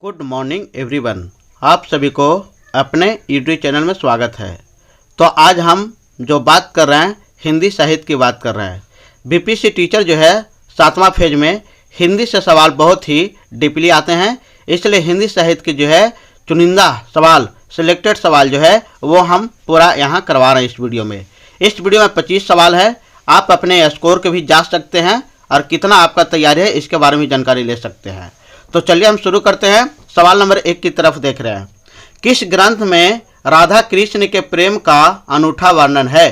Good morning everyone. आप सभी को अपने यूट्यूब चैनल में स्वागत है। तो आज हम जो बात कर रहे हैं हिंदी साहित्य की बात कर रहे हैं। बीपीएससी टीचर जो है 7वां फेज में हिंदी से सवाल बहुत ही डीपली आते हैं, इसलिए हिंदी साहित्य के जो है चुनिंदा सवाल, सिलेक्टेड सवाल जो है वो हम पूरा यहाँ करवा रहे हैं इस वीडियो में। इस वीडियो में 25 सवाल है। आप अपने स्कोर के भी जांच सकते हैं और कितना आपका तैयारी है इसके बारे में जानकारी ले सकते हैं। तो चलिए हम शुरू करते हैं। सवाल नंबर 1 की तरफ देख रहे हैं। किस ग्रंथ में राधा कृष्ण के प्रेम का अनूठा वर्णन है?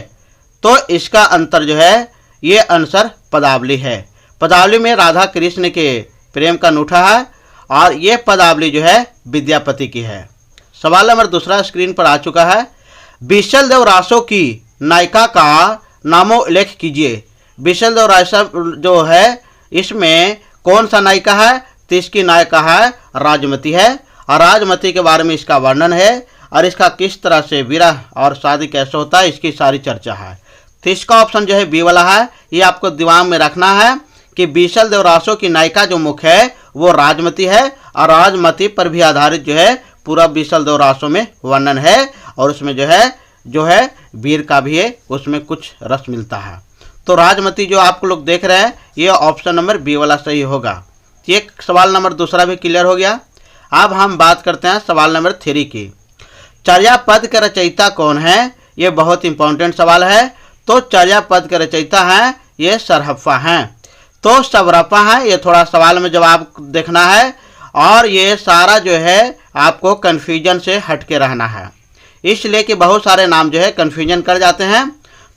तो इसका आंसर जो है ये आंसर पदावली है। पदावली में राधा कृष्ण के प्रेम का अनूठा है और ये पदावली जो है विद्यापति की है। सवाल नंबर 2 स्क्रीन पर आ चुका है। बीसल देव रासो की नायिका का नामोल्लेख कीजिए। बीसल देव रासो जो है इसमें कौन सा नायिका है? तो इसकी नायिका है राजमती है और राजमती के बारे में इसका वर्णन है और इसका किस तरह से विरह और शादी कैसे होता है इसकी सारी चर्चा है। तो इसका ऑप्शन जो है बी वाला है। ये आपको दिमाग में रखना है कि बीसल देव रासो की नायिका जो मुख्य है वो राजमती है और राजमती पर भी आधारित जो है पूरा बीसल देव रासो में वर्णन है और उसमें जो है वीर का भी है, उसमें कुछ रस मिलता है। तो राजमती जो आप लोग देख रहे हैं ये ऑप्शन नंबर बी वाला सही होगा। एक सवाल नंबर 2 भी क्लियर हो गया। अब हम बात करते हैं सवाल नंबर 3 की। चर्या पद के रचयिता कौन है? ये बहुत इंपॉर्टेंट सवाल है। तो चर्या पद के रचयिता हैं ये सरहप्पा हैं। तो सरहप्पा है, ये थोड़ा सवाल में जवाब देखना है और ये सारा जो है आपको कन्फ्यूजन से हट के रहना है, इसलिए कि बहुत सारे नाम जो है कन्फ्यूजन कर जाते हैं।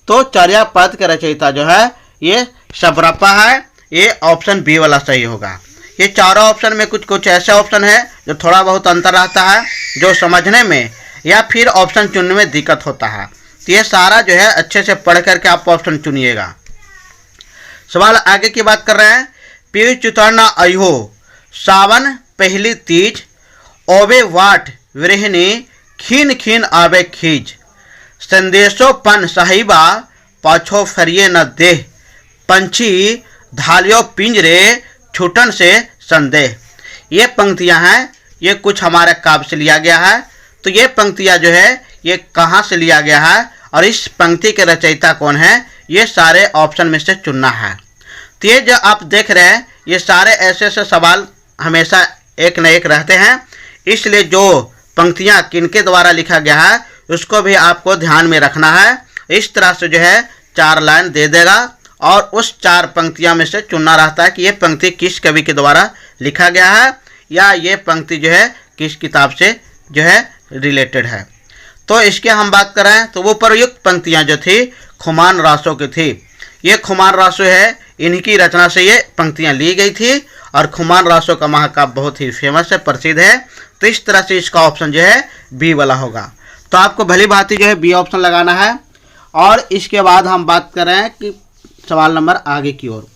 तो चर्या पद के रचयिता जो है ये सरहप्पा है। ये ऑप्शन बी वाला सही होगा। ये चारों ऑप्शन में कुछ ऐसे ऑप्शन है जो थोड़ा बहुत अंतर रहता है, जो समझने में या फिर ऑप्शन चुनने में दिक्कत होता है। तो ये सारा जो है अच्छे से पढ़ करके आप ऑप्शन चुनिएगा। सवाल आगे की बात कर रहे हैं। पीर चुतरना अयो सावन पहली तीज ओबे वाट विरहिनी खीन खीन आवे खीज संदेशो पन साहिबा पाछो फरिए न देह पंछी धालियो पिंजरे छूटन से संदेह। ये पंक्तियां हैं, ये कुछ हमारे काव्य से लिया गया है। तो ये पंक्तियां जो है ये कहाँ से लिया गया है और इस पंक्ति के रचयिता कौन है, ये सारे ऑप्शन में से चुनना है। तो ये जो आप देख रहे हैं ये सारे ऐसे ऐसे सवाल हमेशा एक न एक रहते हैं, इसलिए जो पंक्तियां किनके द्वारा लिखा गया है उसको भी आपको ध्यान में रखना है। इस तरह से जो है 4 लाइन दे देगा और उस 4 पंक्तियां में से चुनना रहता है कि ये पंक्ति किस कवि के द्वारा लिखा गया है या ये पंक्ति जो है किस किताब से जो है रिलेटेड है। तो इसके हम बात कर रहे हैं तो वो प्रयुक्त पंक्तियां जो थी खुमान रासो की थी। ये खुमान रासो है, इनकी रचना से ये पंक्तियां ली गई थी और खुमान रासो का महाकाव्य बहुत ही फेमस है, प्रसिद्ध है। तो इस तरह से इसका ऑप्शन जो है बी वाला होगा। तो आपको भली भांति जो है बी ऑप्शन लगाना है। और इसके बाद हम बात कर रहे हैं कि सवाल नंबर आगे की ओर।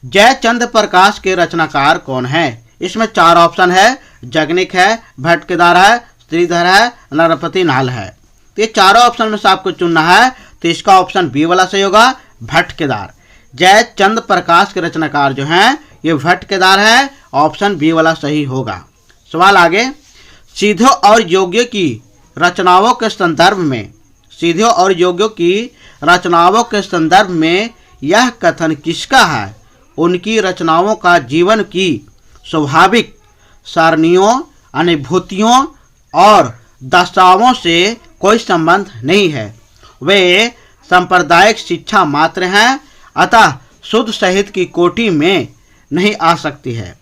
जयचंद्र प्रकाश के रचनाकार कौन है? इसमें 4 ऑप्शन है। जगनिक है, भट्ट केदार है, श्रीधर है, नरपति नाल है। तो ये चारों ऑप्शन में से आपको चुनना है। तो इसका ऑप्शन बी वाला सही होगा, भट्ट केदार। जयचंद्र प्रकाश के रचनाकार जो हैं ये भट्ट केदार है। ऑप्शन बी वाला सही होगा। सवाल आगे। सीधो और योग्य की रचनाओं के संदर्भ में, सीधो और योग्यों की रचनाओं के संदर्भ में यह कथन किसका है? उनकी रचनाओं का जीवन की स्वाभाविक सारणियों, अनुभूतियों और दशाओं से कोई संबंध नहीं है। वे सांप्रदायिक शिक्षा मात्र हैं, अतः शुद्ध साहित्य की कोटि में नहीं आ सकती है।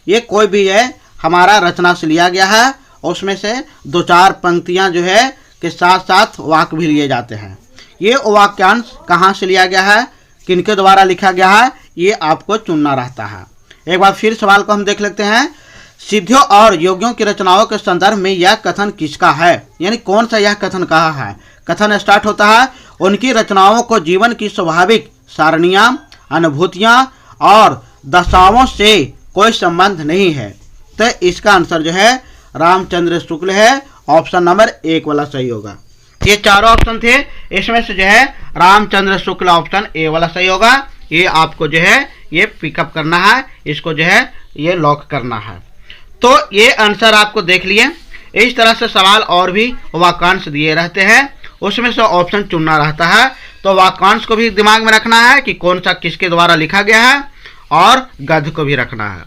ये कोई भी है हमारा रचना से लिया गया है, उसमें से 2-4 पंक्तियां जो है के साथ साथ वाक्य भी लिए जाते हैं। ये वाक्यांश कहाँ से लिया गया है, किनके द्वारा लिखा गया है, ये आपको चुनना रहता है। एक बार फिर सवाल को हम देख लेते हैं। सिद्धियों और योगियों की रचनाओं के संदर्भ में यह कथन किसका है? यानी कौन सा यह कथन कहा है? कथन स्टार्ट होता है, उनकी रचनाओं को जीवन की स्वाभाविक सारणियां, अनुभूतियां और दशाओं से कोई संबंध नहीं है। तो इसका आंसर जो है रामचंद्र शुक्ल है। ऑप्शन नंबर 1 वाला सही होगा। ये चारों ऑप्शन थे, इसमें से जो है रामचंद्र शुक्ल ऑप्शन ए वाला सही होगा। ये आपको जो है ये पिकअप करना है, इसको जो है ये लॉक करना है। तो ये आंसर आपको देख लिए। इस तरह से सवाल और भी वाक्यांश दिए रहते हैं, उसमें से ऑप्शन चुनना रहता है। तो वाक्यांश को भी दिमाग में रखना है कि कौन सा किसके द्वारा लिखा गया है, और गद्य को भी रखना है।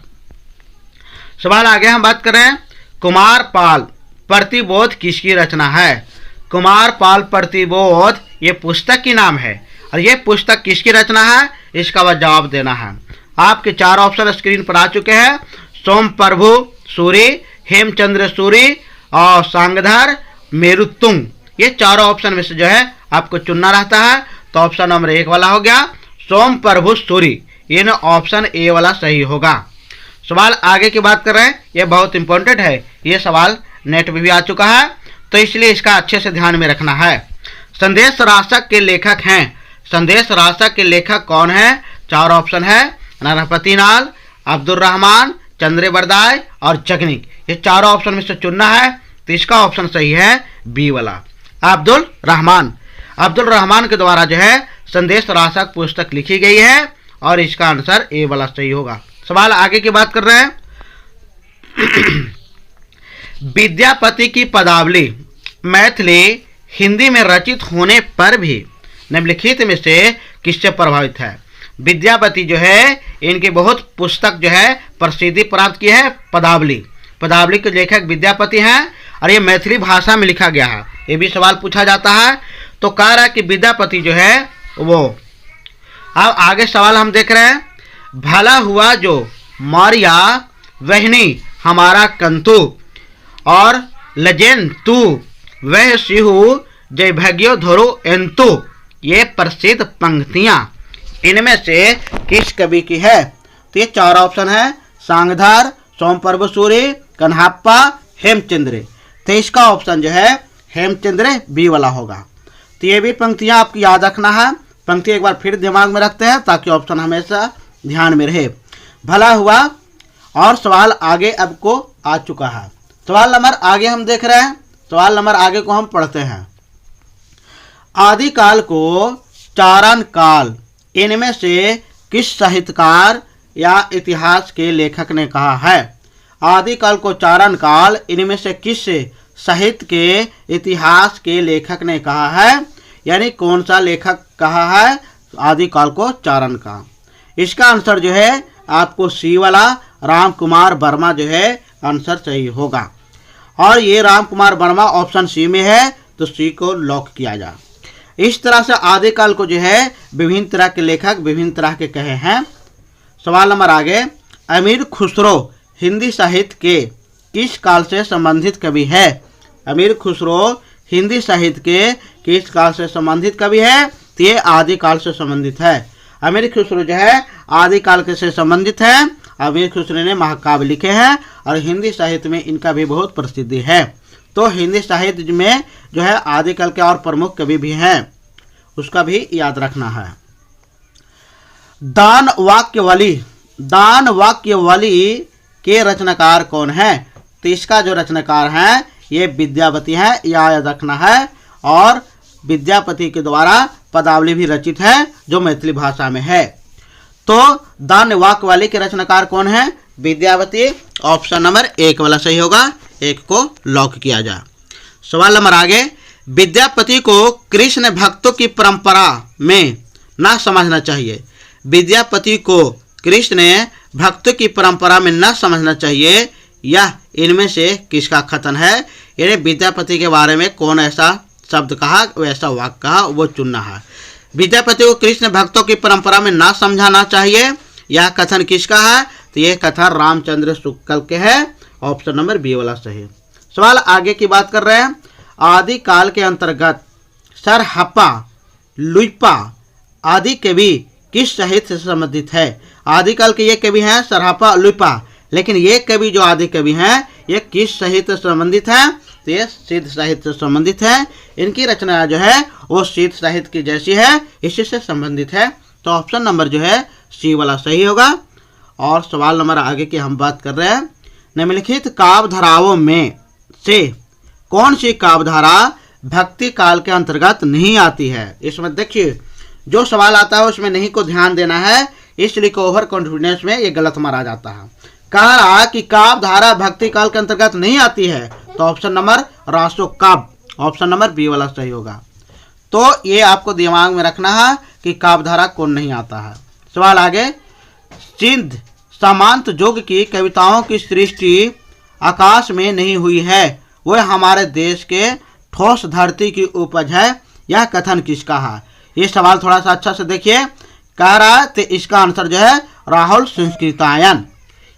सवाल आगे हम बात करें, कुमारपाल प्रतिबोध किसकी रचना है? कुमारपाल प्रतिबोध ये पुस्तक की नाम है, और ये पुस्तक किसकी रचना है, इसका वह जवाब देना है। आपके 4 ऑप्शन स्क्रीन पर आ चुके हैं। सोम प्रभु सूरी, हेमचंद्र सूरी और सांगधर मेरुतुंग, ये चारों ऑप्शन में से जो है आपको चुनना रहता है। तो ऑप्शन नंबर 1 वाला हो गया सोम प्रभु सूरी, ये ना ऑप्शन ए वाला सही होगा। सवाल आगे की बात कर रहे हैं, ये बहुत इंपॉर्टेंट है, ये सवाल नेट में भी आ चुका है, तो इसलिए इसका अच्छे से ध्यान में रखना है। संदेश राशक के लेखक हैं, संदेश राशक के लेखक कौन है? 4 ऑप्शन है, नरपति नाल, अब्दुल रहमान, चंद्र बरदाय और जगनिक, ये चारों ऑप्शन में से चुनना है। तो इसका ऑप्शन सही है बी वाला, अब्दुल रहमान। अब्दुल रहमान के द्वारा जो है संदेश राशक पुस्तक लिखी गई है, और इसका आंसर ए वाला सही होगा। सवाल आगे की बात कर रहे हैं, विद्यापति की पदावली मैथिली हिंदी में रचित होने पर भी निम्नलिखित में से किससे प्रभावित है? विद्यापति जो है इनकी बहुत पुस्तक जो है प्रसिद्धि प्राप्त की है। पदावली, पदावली के लेखक विद्यापति हैं, और ये मैथिली भाषा में लिखा गया है। ये भी सवाल पूछा जाता है। तो कह रहा है कि विद्यापति जो है वो, अब आगे सवाल हम देख रहे हैं, भला हुआ जो मारिया वहनी हमारा कंतु, और लजेन तू वह सिहु जय भग्यो धरो एंतु, ये प्रसिद्ध पंक्तियां इनमें से किस कवि की है? तो ये 4 ऑप्शन है, सांगधार, सोम प्रभु सूरी, कन्हप्पा, हेमचंद्र। तो इसका ऑप्शन जो है हेमचंद्र बी वाला होगा। तो ये भी पंक्तियां आपको याद रखना है। पंक्ति एक बार फिर दिमाग में रखते हैं ताकि ऑप्शन हमेशा ध्यान में रहे। भला हुआ, और सवाल आगे अब को आ चुका है। सवाल नंबर आगे हम देख रहे हैं, सवाल नंबर आगे को हम पढ़ते हैं। आदिकाल को चारण काल इनमें से किस साहित्यकार या इतिहास के लेखक ने कहा है? आदिकाल को चारण काल इनमें से किस साहित्य के इतिहास के लेखक ने कहा है? यानी कौन सा लेखक कहा है आदिकाल को चारण का? इसका आंसर जो है आपको सी वाला राम कुमार वर्मा जो है आंसर सही होगा। और ये राम कुमार वर्मा ऑप्शन सी में है, तो सी को लॉक किया जाए। इस तरह से आदिकाल को जो है विभिन्न तरह के लेखक विभिन्न तरह के कहे हैं। सवाल नंबर आगे, अमीर खुसरो हिंदी साहित्य के किस काल से संबंधित कवि है? अमीर खुसरो हिंदी साहित्य के किस काल से संबंधित कवि है? तो ये आदिकाल से संबंधित है। अमीर खुसरो जो है आदिकाल के से संबंधित है। अमीर खुसरो ने महाकाव्य लिखे हैं, और हिंदी साहित्य में इनका भी बहुत प्रसिद्धि है। तो हिंदी साहित्य में जो है आदिकाल के और प्रमुख कवि भी हैं, उसका भी याद रखना है। दान वाक्यवली, दान वाक्यवली के रचनाकार कौन है? तो इसका जो रचनाकार हैं ये विद्यापति हैं, याद रखना है। और विद्यापति के द्वारा पदावली भी रचित है जो मैथिली भाषा में है। तो दान वाक्यवली के रचनाकार कौन है? विद्यापति। ऑप्शन नंबर 1 वाला सही होगा, 1 को लॉक किया जाए। सवाल नंबर आगे, विद्यापति को कृष्ण भक्तों की परंपरा में न समझना चाहिए। विद्यापति को कृष्ण भक्तों की परंपरा में न समझना चाहिए, यह इनमें से किसका कथन है? यानी विद्यापति के बारे में कौन ऐसा शब्द कहा, वैसा वाक्य कहा, वो चुनना है। विद्यापति को कृष्ण भक्तों की परंपरा में ना समझाना चाहिए, यह कथन किसका है? तो यह कथन रामचंद्र शुक्ल के है। ऑप्शन नंबर बी वाला सही। सवाल आगे की बात कर रहे हैं, आदिकाल के अंतर्गत सरहप्पा लुइपा आदि कवि किस साहित्य से संबंधित है? आदिकाल के ये कवि हैं सरहप्पा लुइपा, लेकिन ये कवि जो आदि कवि हैं ये किस साहित्य से संबंधित है? तो ये सिद्ध साहित्य से संबंधित है। इनकी रचना जो है वो सिद्ध साहित्य की जैसी है, इसी से संबंधित है। तो ऑप्शन नंबर जो है सी वाला सही होगा। और सवाल नंबर आगे की हम बात कर रहे हैं, निम्नलिखित काव्य धाराओं में से कौन सी काव्य धारा भक्ति काल के अंतर्गत नहीं आती है? इसमें देखिए जो सवाल आता है उसमें नहीं को ध्यान देना है, इसलिए ओवर कॉन्फिडेंस में ये गलत मारा जाता है। कह रहा कि काव्य धारा भक्ति काल के अंतर्गत नहीं आती है, तो ऑप्शन नंबर रासो काव्य, ऑप्शन नंबर बी वाला सही होगा। तो ये आपको दिमाग में रखना है कि काव्य धारा कौन नहीं आता है। सवाल आगे, सिंध सामंत युग की कविताओं की सृष्टि आकाश में नहीं हुई है, वह हमारे देश के ठोस धरती की उपज है, यह कथन किसका है? ये सवाल थोड़ा सा अच्छा से देखिए। कह रहा है तो इसका आंसर जो है राहुल संस्कृतायन,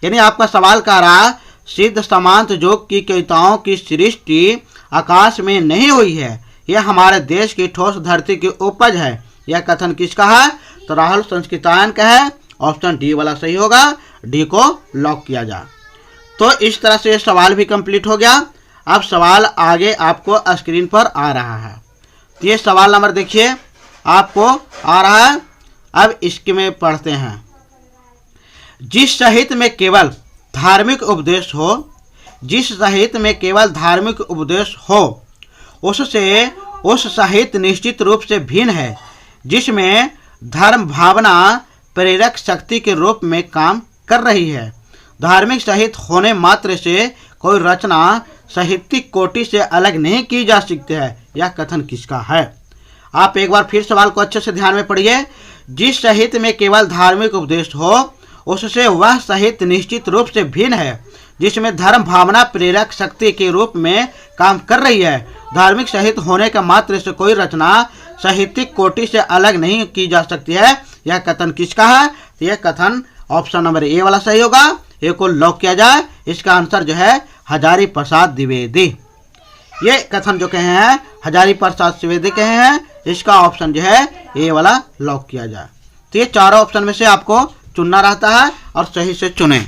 यानी आपका सवाल कह रहा है सिद्ध सामंत युग की कविताओं की सृष्टि आकाश में नहीं हुई है, यह हमारे देश की ठोस धरती की उपज है, यह कथन किसका है? तो राहुल संस्कृतायन का है, ऑप्शन डी वाला सही होगा। डी को लॉक किया जाए। तो इस तरह से सवाल भी कंप्लीट हो गया। अब सवाल आगे आपको स्क्रीन पर आ रहा है। तो ये सवाल नंबर देखिए आपको आ रहा है। अब इसके में पढ़ते हैं। जिस साहित्य में केवल धार्मिक उपदेश हो, जिस साहित्य में केवल धार्मिक उपदेश हो उससे उस साहित्य निश्चित रूप से भिन्न है जिसमें धर्म भावना प्रेरक शक्ति के रूप में काम कर रही है। धार्मिक साहित्य होने मात्र से कोई रचना साहित्यिक कोटि से अलग नहीं की जा सकती है, यह कथन किसका है? आप एक बार फिर सवाल को अच्छे से ध्यान में पढ़िए। जिस साहित्य में केवल धार्मिक उपदेश हो उससे वह साहित्य निश्चित रूप से भिन्न है जिसमें धर्म भावना प्रेरक शक्ति के रूप में काम कर रही है। धार्मिक साहित्य होने के मात्र से कोई रचना साहित्यिक कोटि से अलग नहीं की जा सकती है, यह कथन किसका है? तो यह कथन ऑप्शन नंबर ए वाला सही होगा। ए को लॉक किया जाए। इसका आंसर जो है हजारी प्रसाद द्विवेदी। ये कथन जो कहे हैं हजारी प्रसाद द्विवेदी कहे हैं, इसका ऑप्शन जो है ए वाला लॉक किया जाए। तो ये चारों ऑप्शन में से आपको चुनना रहता है और सही से चुने।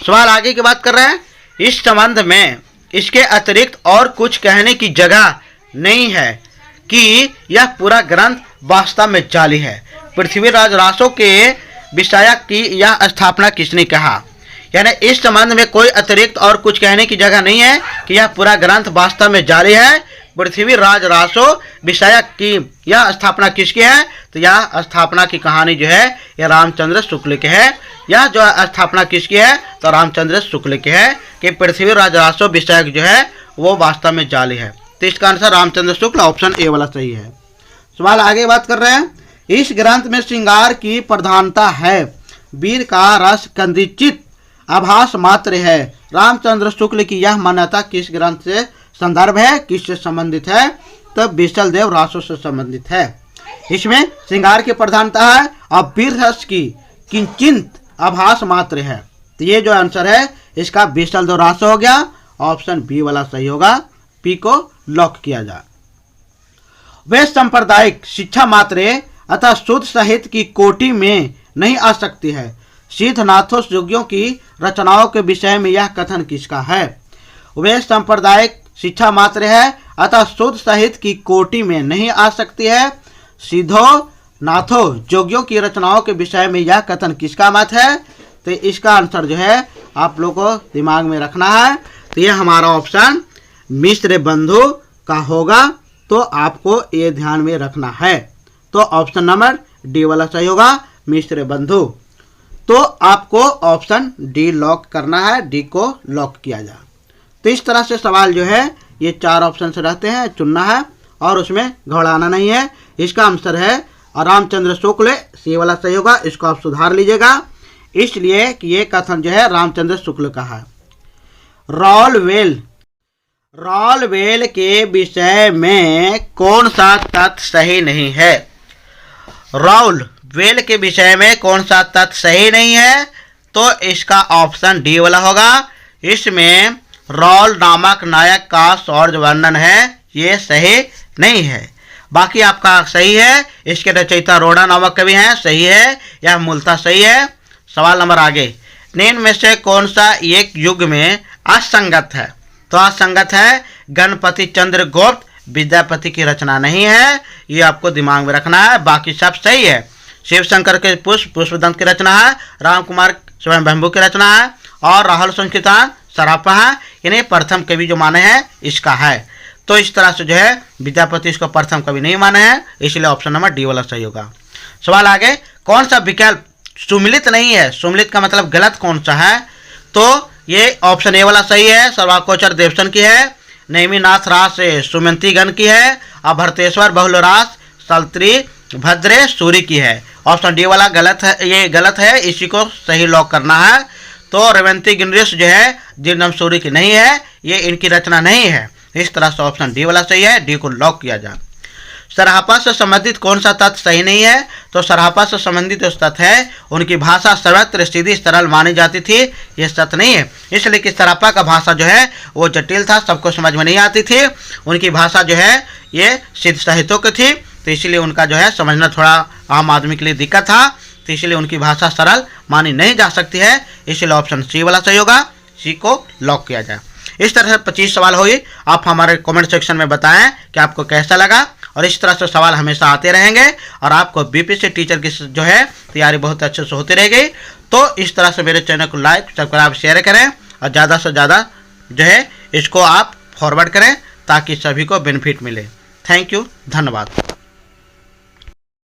सवाल आगे की बात कर रहे हैं। इस संबंध में इसके अतिरिक्त और कुछ कहने की जगह नहीं है कि यह पूरा ग्रंथ वास्तव में जाली है। पृथ्वीराज रासो के विषयक की यह स्थापना किसने कहा? यानी इस संबंध में कोई अतिरिक्त और कुछ कहने की जगह नहीं है कि यह पूरा ग्रंथ वास्तव में जाली है। पृथ्वीराज रासो विषयक की यह स्थापना किसकी है? तो यह स्थापना की कहानी जो है यह रामचंद्र शुक्ल की है। यह जो स्थापना किसकी है? तो रामचंद्र शुक्ल की है कि पृथ्वीराज रासो विषयक जो है वो वास्तव में जाली है। तो इसका answer Ramchandra Shukla, option A वाला सही है। सवाल आगे बात कर रहे हैं। इस ग्रंथ में श्रृंगार की प्रधानता है, वीर का रस कंदिचित आभास मात्र है। रामचंद्र शुक्ल की यह मान्यता किस ग्रंथ से संदर्भ है, किससे संबंधित है? तो विशल देव रासो से संबंधित है। इसमें श्रृंगार की प्रधानता है और वीर रस की किंचित आभास मात्र है। तो ये जो आंसर है इसका विशल देव रासो हो गया, ऑप्शन बी वाला सही होगा। पी को लॉक किया जाए। वे सांप्रदायिक शिक्षा मात्र अतः शुद्ध साहित्य की कोटि में नहीं आ सकती है। सिद्धनाथोस योगियों की रचनाओं के विषय में यह कथन किसका है? वे सांप्रदायिक शिक्षा मात्र है अतः शुद्ध साहित्य की कोटि में नहीं आ सकती है। सिद्धो नाथो जोगियों की रचनाओं के विषय में यह कथन किसका मत है? तो इसका आंसर जो है आप लोगों को दिमाग में रखना है। तो यह हमारा ऑप्शन मिश्र बंधु का होगा, तो आपको ये ध्यान में रखना है। तो ऑप्शन नंबर डी वाला सही होगा, मिश्र बंधु। तो आपको ऑप्शन डी लॉक करना है, डी को लॉक किया जाए। तो इस तरह से सवाल जो है ये चार ऑप्शन से रहते हैं, चुनना है और उसमें घबराना नहीं है। इसका आंसर है रामचंद्र शुक्ल, सी वाला सही होगा। इसको आप सुधार लीजिएगा, इसलिए कि ये कथन जो है रामचंद्र शुक्ल का है। रॉलवेल के विषय में कौन सा तथ्य सही नहीं है? रॉलवेल के विषय में कौन सा तथ्य सही नहीं है? तो इसका ऑप्शन डी वाला होगा। इसमें रॉल नामक नायक का शौर्य वर्णन है, ये सही नहीं है। बाकी आपका सही है। इसके रचयिता रोड़ा नामक कवि हैं, सही है, यह मूलतः सही है। सवाल नंबर आगे, निम्न में से कौन सा एक युग में असंगत है? तो असंगत है गणपति चंद्र गुप्त विद्यापति की रचना नहीं है, ये आपको दिमाग में रखना है। बाकी सब सही है। शिव शंकर के पुष्पदंत की रचना है, राम कुमार स्वयंभू की रचना है और राहुल संस्कृतान सरापा है, यानी प्रथम कवि जो माने हैं इसका है। तो इस तरह से जो है विद्यापति इसको प्रथम कवि नहीं माने हैं, इसलिए ऑप्शन नंबर डी वाला सही होगा। सवाल आगे, कौन सा विकल्प सुमिलित नहीं है? सुमिलित का मतलब गलत कौन सा है? तो ये ऑप्शन ए वाला सही है। सर्वाकोचर देवसन की है। नेमिनाथ रास सुमंतीगण की है। और भरतेश्वर बहुलरास सल्त्री भद्रे सूरी की है। ऑप्शन डी वाला गलत है, ये गलत है, इसी को सही लॉक करना है। तो रेवंती गिनरिस जो है जीर्णम सूरी की नहीं है, ये इनकी रचना नहीं है। इस तरह से ऑप्शन डी वाला सही है, डी को लॉक किया जाए। सराहपा से संबंधित कौन सा तथ्य सही नहीं है? तो सराहपा से संबंधित जो तथ्य है, उनकी भाषा सर्वत्र सीधी सरल मानी जाती थी, ये सत्य नहीं है। इसलिए कि सराहपा का भाषा जो है वो जटिल था, सबको समझ में नहीं आती थी। उनकी भाषा जो है ये सिद्ध साहित्यों की थी, तो इसलिए उनका जो है समझना थोड़ा आम आदमी के लिए दिक्कत था, तो इसलिए उनकी भाषा सरल मानी नहीं जा सकती है। इसलिए ऑप्शन सी वाला सही होगा, सी को लॉक किया जाए। इस तरह से 25 सवाल हुई। आप हमारे कमेंट सेक्शन में बताएं कि आपको कैसा लगा, और इस तरह से सवाल हमेशा आते रहेंगे और आपको बीपीएससी टीचर की जो है तैयारी बहुत अच्छे से होती रहेगी। तो इस तरह से मेरे चैनल को लाइक सब्सक्राइब शेयर करें और ज़्यादा से ज़्यादा जो है इसको आप फॉरवर्ड करें ताकि सभी को बेनिफिट मिले। थैंक यू, धन्यवाद।